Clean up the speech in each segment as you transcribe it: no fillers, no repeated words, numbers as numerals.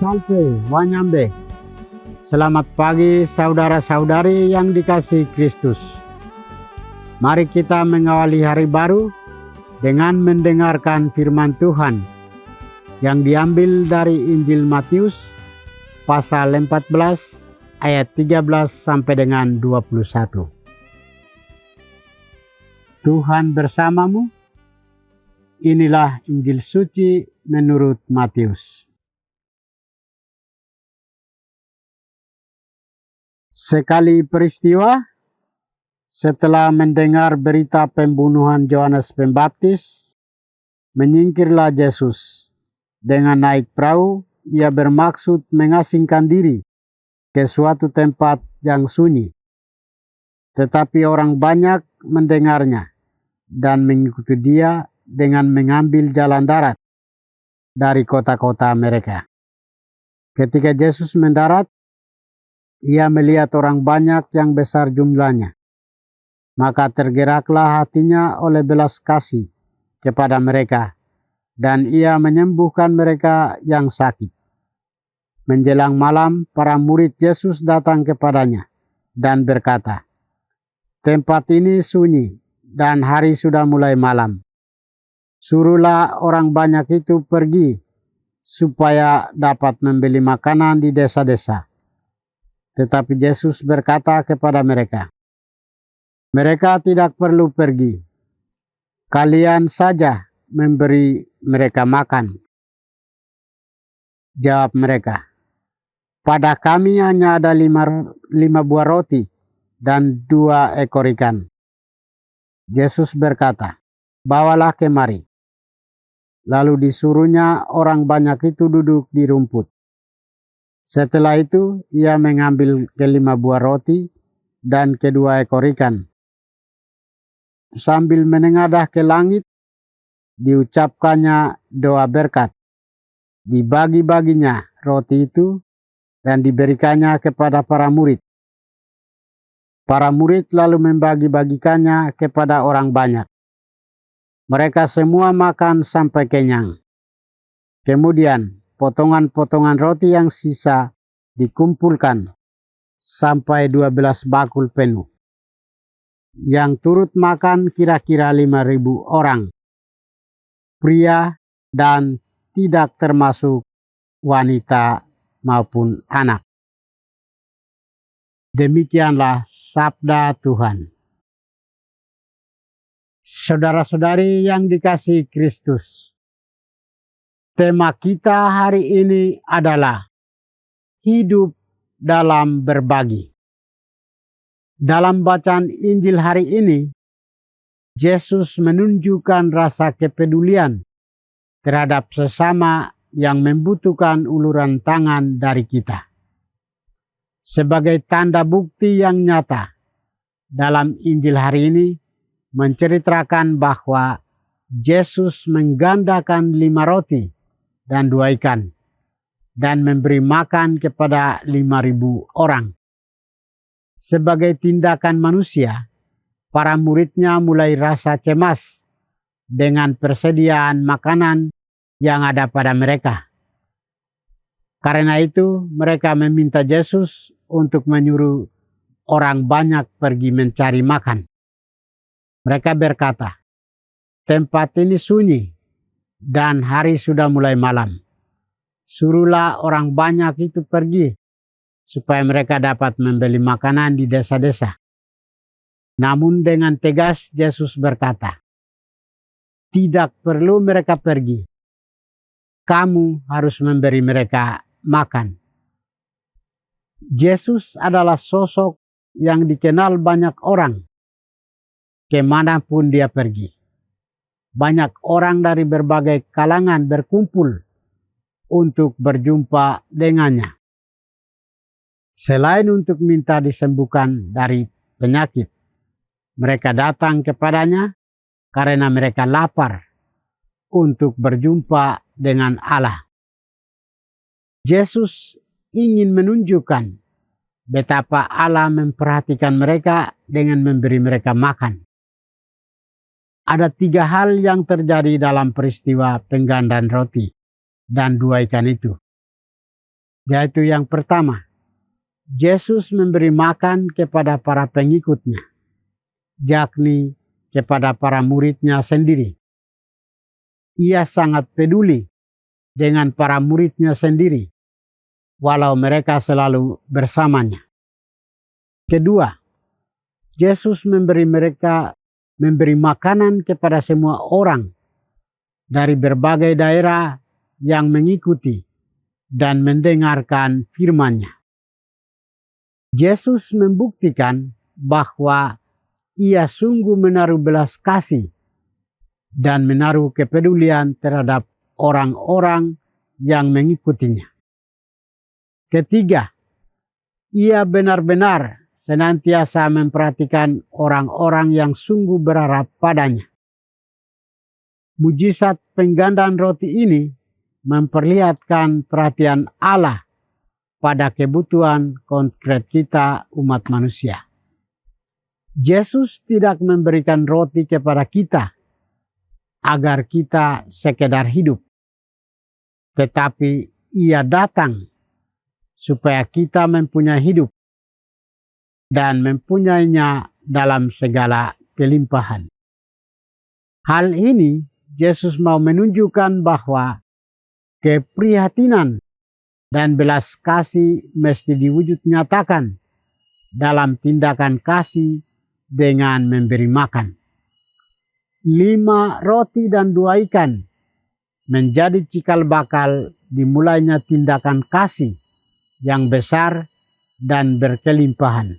Salve, Wanyambe. Selamat pagi saudara-saudari yang dikasihi Kristus. Mari kita mengawali hari baru dengan mendengarkan firman Tuhan yang diambil dari Injil Matius pasal 14 ayat 13 sampai dengan 21. Tuhan bersamamu. Inilah Injil suci menurut Matius. Sekali peristiwa, setelah mendengar berita pembunuhan Yohanes Pembaptis, menyingkirlah Yesus. Dengan naik perahu, ia bermaksud mengasingkan diri ke suatu tempat yang sunyi. Tetapi orang banyak mendengarnya dan mengikuti dia dengan mengambil jalan darat dari kota-kota mereka. Ketika Yesus mendarat, ia melihat orang banyak yang besar jumlahnya. Maka tergeraklah hatinya oleh belas kasih kepada mereka, dan ia menyembuhkan mereka yang sakit. Menjelang malam, para murid Yesus datang kepadanya dan berkata, "Tempat ini sunyi dan hari sudah mulai malam. Suruhlah orang banyak itu pergi supaya dapat membeli makanan di desa-desa." Tetapi Yesus berkata kepada mereka, "Mereka tidak perlu pergi. Kalian saja memberi mereka makan." Jawab mereka, "Pada kami hanya ada lima buah roti dan 2 ekor ikan." Yesus berkata, "Bawalah kemari." Lalu disuruhnya orang banyak itu duduk di rumput. Setelah itu, ia mengambil ke-5 buah roti dan ke-2 ekor ikan. Sambil menengadah ke langit, diucapkannya doa berkat. Dibagi-baginya roti itu dan diberikannya kepada para murid. Para murid lalu membagi-bagikannya kepada orang banyak. Mereka semua makan sampai kenyang. Kemudian, potongan-potongan roti yang sisa dikumpulkan sampai 12 bakul penuh. Yang turut makan kira-kira 5.000 orang, pria dan tidak termasuk wanita maupun anak. Demikianlah sabda Tuhan. Saudara-saudari yang dikasihi Kristus, tema kita hari ini adalah hidup dalam berbagi. Dalam bacaan Injil hari ini, Yesus menunjukkan rasa kepedulian terhadap sesama yang membutuhkan uluran tangan dari kita. Sebagai tanda bukti yang nyata, dalam Injil hari ini menceritakan bahwa Yesus menggandakan 5 roti dan 2 ikan, dan memberi makan kepada 5.000 orang. Sebagai tindakan manusia, para muridnya mulai rasa cemas dengan persediaan makanan yang ada pada mereka. Karena itu, mereka meminta Yesus untuk menyuruh orang banyak pergi mencari makan. Mereka berkata, "Tempat ini sunyi dan hari sudah mulai malam. Suruhlah orang banyak itu pergi supaya mereka dapat membeli makanan di desa-desa." Namun dengan tegas Yesus berkata, "Tidak perlu mereka pergi. Kamu harus memberi mereka makan." Yesus adalah sosok yang dikenal banyak orang kemanapun dia pergi. Banyak orang dari berbagai kalangan berkumpul untuk berjumpa dengannya. Selain untuk minta disembuhkan dari penyakit, mereka datang kepadanya karena mereka lapar untuk berjumpa dengan Allah. Yesus ingin menunjukkan betapa Allah memperhatikan mereka dengan memberi mereka makan. Ada 3 hal yang terjadi dalam peristiwa penggandaan roti dan 2 ikan itu. Yaitu yang pertama, Yesus memberi makan kepada para pengikutnya, yakni kepada para muridnya sendiri. Ia sangat peduli dengan para muridnya sendiri, walau mereka selalu bersamanya. Kedua, Yesus memberi makanan kepada semua orang dari berbagai daerah yang mengikuti dan mendengarkan firman-Nya. Yesus membuktikan bahwa ia sungguh menaruh belas kasih dan menaruh kepedulian terhadap orang-orang yang mengikutinya. Ketiga, ia benar-benar senantiasa memperhatikan orang-orang yang sungguh berharap padanya. Mujizat penggandaan roti ini memperlihatkan perhatian Allah pada kebutuhan konkret kita umat manusia. Yesus tidak memberikan roti kepada kita agar kita sekedar hidup, tetapi ia datang supaya kita mempunyai hidup dan mempunyainya dalam segala kelimpahan. Hal ini Yesus mau menunjukkan bahwa keprihatinan dan belas kasih mesti diwujud nyatakan dalam tindakan kasih dengan memberi makan. 5 roti dan 2 ikan menjadi cikal bakal dimulainya tindakan kasih yang besar dan berkelimpahan.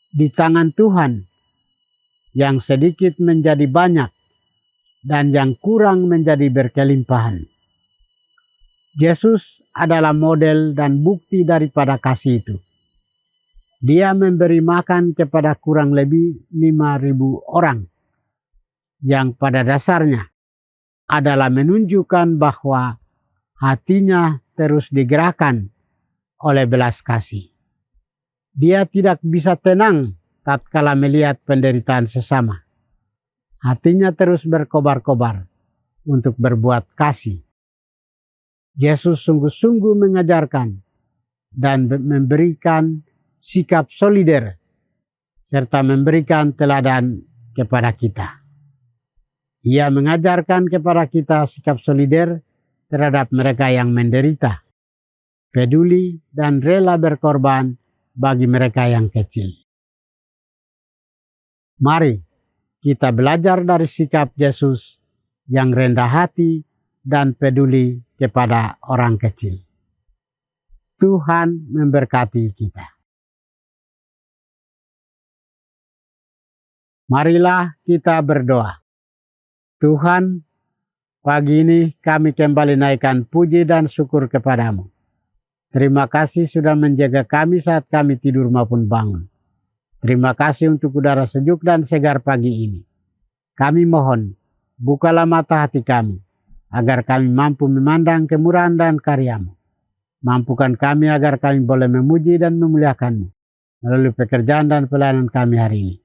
Di tangan Tuhan, yang sedikit menjadi banyak dan yang kurang menjadi berkelimpahan. Yesus adalah model dan bukti daripada kasih itu. Dia memberi makan kepada kurang lebih 5.000 orang, yang pada dasarnya adalah menunjukkan bahwa hatinya terus digerakkan oleh belas kasih. Dia tidak bisa tenang tatkala melihat penderitaan sesama. Hatinya terus berkobar-kobar untuk berbuat kasih. Yesus sungguh-sungguh mengajarkan dan memberikan sikap solider serta memberikan teladan kepada kita. Ia mengajarkan kepada kita sikap solider terhadap mereka yang menderita, peduli dan rela berkorban bagi mereka yang kecil. Mari kita belajar dari sikap Yesus yang rendah hati dan peduli kepada orang kecil. Tuhan memberkati kita. Marilah kita berdoa. Tuhan, pagi ini kami kembali naikkan puji dan syukur kepadamu. Terima kasih sudah menjaga kami saat kami tidur maupun bangun. Terima kasih untuk udara sejuk dan segar pagi ini. Kami mohon, bukalah mata hati kami, agar kami mampu memandang kemurahan dan karya-Mu. Mampukan kami agar kami boleh memuji dan memuliakan-Mu melalui pekerjaan dan pelayanan kami hari ini.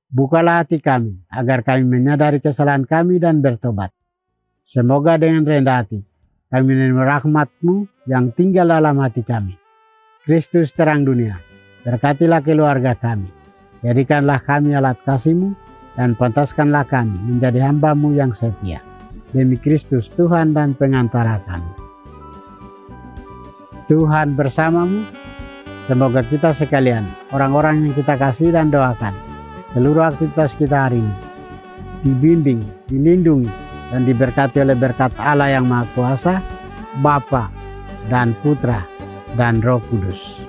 Bukalah hati kami, agar kami menyadari kesalahan kami dan bertobat. Semoga dengan rendah hati, kami menerima rahmat-Mu yang tinggal dalam hati kami. Kristus terang dunia, berkatilah keluarga kami. Jadikanlah kami alat kasih-Mu, dan pantaskanlah kami menjadi hamba-Mu yang setia. Demi Kristus Tuhan dan pengantara kami. Tuhan bersamamu. Semoga kita sekalian, orang-orang yang kita kasih dan doakan, seluruh aktivitas kita hari ini dibimbing, dilindungi, dan diberkati oleh berkat Allah yang Maha Kuasa, Bapa dan Putra dan Roh Kudus.